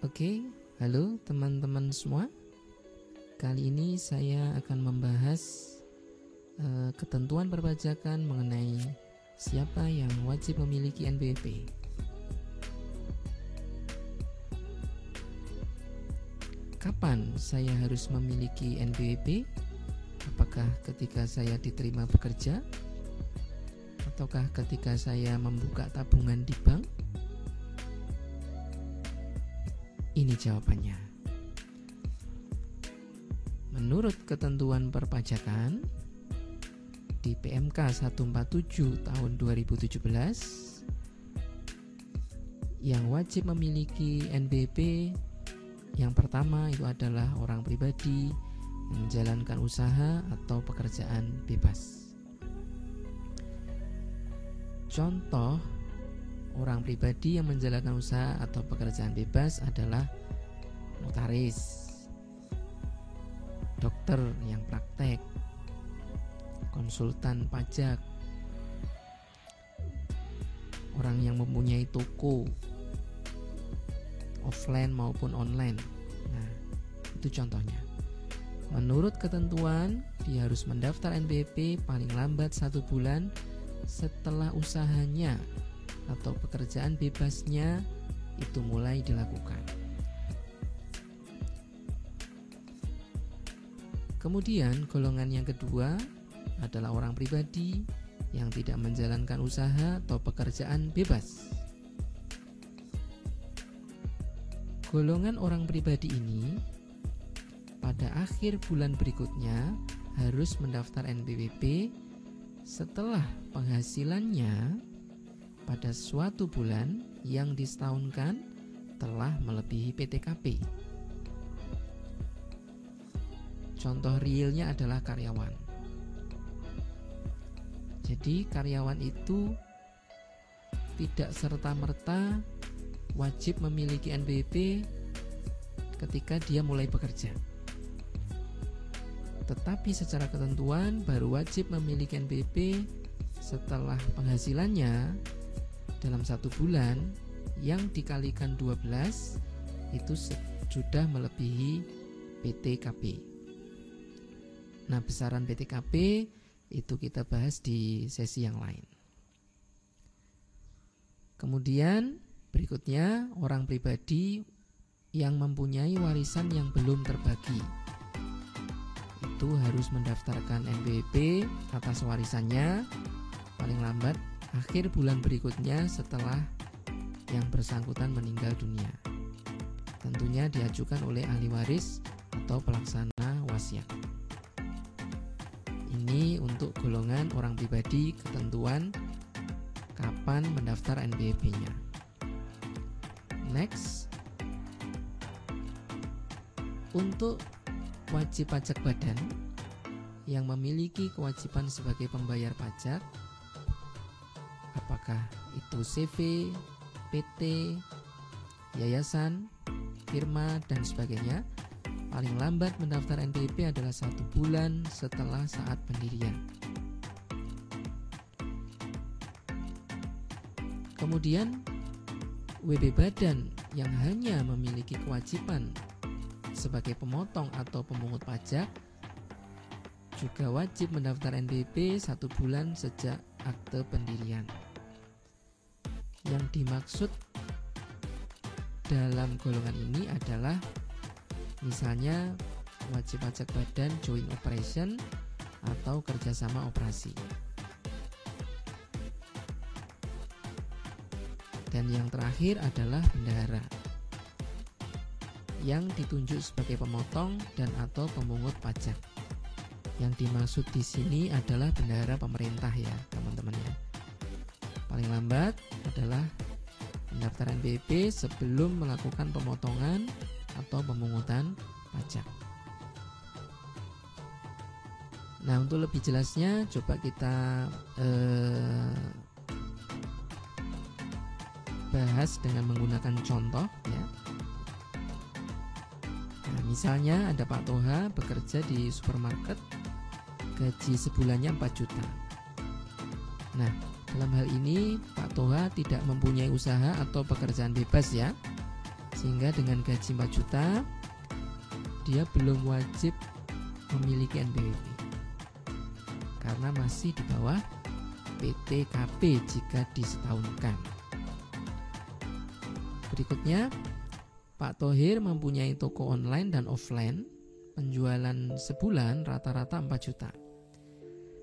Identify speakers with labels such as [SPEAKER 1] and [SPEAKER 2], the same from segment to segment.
[SPEAKER 1] Oke, halo teman-teman semua. Kali ini saya akan membahas ketentuan perpajakan mengenai siapa yang wajib memiliki NPWP. Kapan saya harus memiliki NPWP? Apakah ketika saya diterima bekerja? Ataukah ketika saya membuka tabungan di bank? Ini jawabannya. Menurut ketentuan perpajakan di PMK 147 tahun 2017, yang wajib memiliki NPWP yang pertama itu adalah orang pribadi yang menjalankan usaha atau pekerjaan bebas. Contoh orang pribadi yang menjalankan usaha atau pekerjaan bebas adalah notaris, dokter yang praktek, konsultan pajak, orang yang mempunyai toko offline maupun online. Nah, itu contohnya. Menurut ketentuan, dia harus mendaftar NPWP paling lambat 1 bulan setelah usahanya atau pekerjaan bebasnya itu mulai dilakukan. Kemudian golongan yang kedua adalah orang pribadi yang tidak menjalankan usaha atau pekerjaan bebas. Golongan orang pribadi ini pada akhir bulan berikutnya harus mendaftar NPWP setelah penghasilannya pada suatu bulan yang disetahunkan telah melebihi PTKP. Contoh realnya adalah karyawan. Jadi karyawan itu tidak serta-merta wajib memiliki NPWP ketika dia mulai bekerja. Tetapi secara ketentuan baru wajib memiliki NPWP setelah penghasilannya dalam 1 bulan yang dikalikan 12 itu sudah melebihi PTKP. Nah, besaran PTKP itu kita bahas di sesi yang lain. Kemudian berikutnya orang pribadi yang mempunyai warisan yang belum terbagi. Itu harus mendaftarkan NPWP atas warisannya paling lambat akhir bulan berikutnya setelah yang bersangkutan meninggal dunia. Tentunya diajukan oleh ahli waris atau pelaksana wasiat. Ini untuk golongan orang pribadi ketentuan kapan mendaftar NPWP-nya. Next, untuk wajib pajak badan yang memiliki kewajiban sebagai pembayar pajak, apakah itu CV, PT, yayasan, firma, dan sebagainya, paling lambat mendaftar NPWP adalah 1 bulan setelah saat pendirian. Kemudian WB badan yang hanya memiliki kewajiban sebagai pemotong atau pemungut pajak juga wajib mendaftar NPWP 1 bulan sejak akte pendirian. Yang dimaksud dalam golongan ini adalah misalnya wajib pajak badan joint operation atau kerjasama operasi. Dan yang terakhir adalah bendahara yang ditunjuk sebagai pemotong dan atau pemungut pajak. Yang dimaksud di sini adalah bendahara pemerintah ya, teman-teman ya. Paling lambat adalah pendaftaran NPWP sebelum melakukan pemotongan atau pemungutan pajak. Nah, untuk lebih jelasnya coba kita bahas dengan menggunakan contoh ya. Nah, misalnya ada Pak Toha bekerja di supermarket, gaji sebulannya 4 juta. Nah, dalam hal ini Pak Toha tidak mempunyai usaha atau pekerjaan bebas ya. Sehingga dengan gaji 4 juta dia belum wajib memiliki NPWP karena masih di bawah PTKP jika disetahunkan. Berikutnya, Pak Thohir mempunyai toko online dan offline, penjualan sebulan rata-rata 4 juta.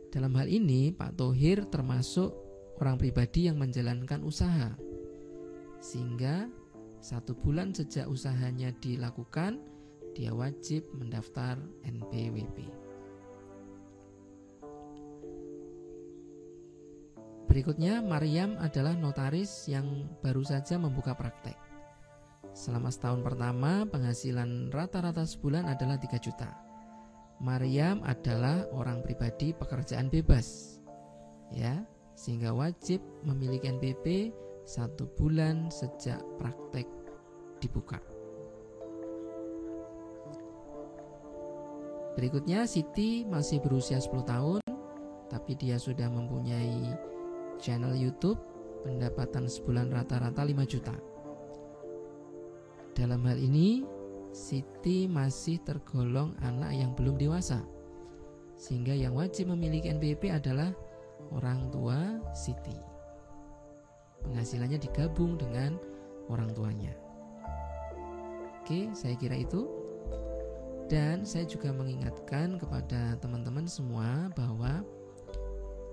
[SPEAKER 1] Dalam hal ini, Pak Thohir termasuk orang pribadi yang menjalankan usaha, sehingga 1 bulan sejak usahanya dilakukan, dia wajib mendaftar NPWP. Berikutnya, Maryam adalah notaris yang baru saja membuka praktek. Selama setahun pertama, penghasilan rata-rata sebulan adalah 3 juta. Maryam adalah orang pribadi pekerjaan bebas, ya, sehingga wajib memiliki NPWP 1 bulan sejak praktek dibuka. Berikutnya, Siti masih berusia 10 tahun, tapi dia sudah mempunyai channel YouTube, pendapatan sebulan rata-rata 5 juta. Dalam hal ini, Siti masih tergolong anak yang belum dewasa, sehingga yang wajib memiliki NPWP adalah orang tua Siti. Penghasilannya digabung dengan orang tuanya. Oke, saya kira itu. Dan saya juga mengingatkan kepada teman-teman semua bahwa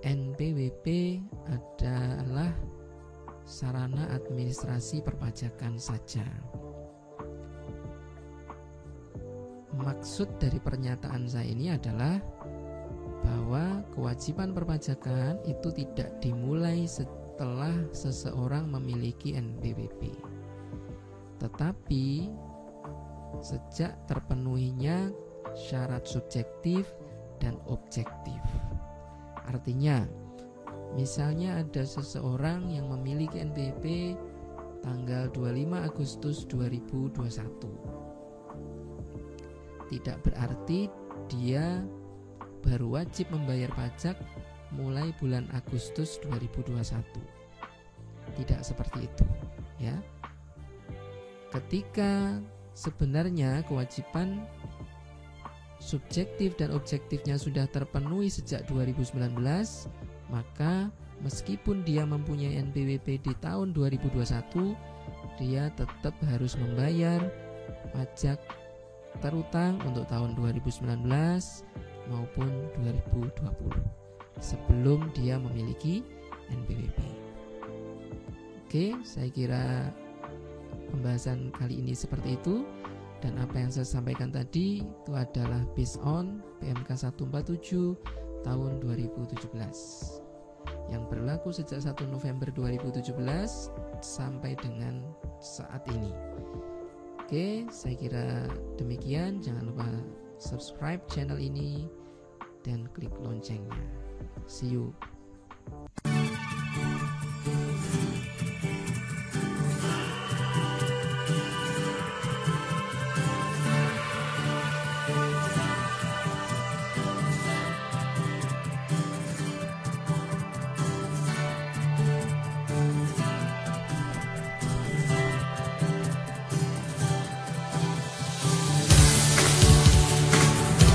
[SPEAKER 1] NPWP adalah sarana administrasi perpajakan saja. Maksud dari pernyataan saya ini adalah bahwa kewajiban perpajakan itu tidak dimulai setelah seseorang memiliki NPWP, tetapi sejak terpenuhinya syarat subjektif dan objektif. Artinya, misalnya ada seseorang yang memiliki NPWP tanggal 25 Agustus 2021. Tidak berarti dia baru wajib membayar pajak mulai bulan Agustus 2021. Tidak seperti itu, ya. Ketika sebenarnya kewajiban subjektif dan objektifnya sudah terpenuhi sejak 2019, maka meskipun dia mempunyai NPWP di tahun 2021, dia tetap harus membayar pajak terutang untuk tahun 2019 maupun 2020 sebelum dia memiliki NPWP. Oke, saya kira pembahasan kali ini seperti itu, dan apa yang saya sampaikan tadi itu adalah based on PMK 147 tahun 2017 yang berlaku sejak 1 November 2017 sampai dengan saat ini. Oke, saya kira demikian. Jangan lupa subscribe channel ini dan klik loncengnya. See you.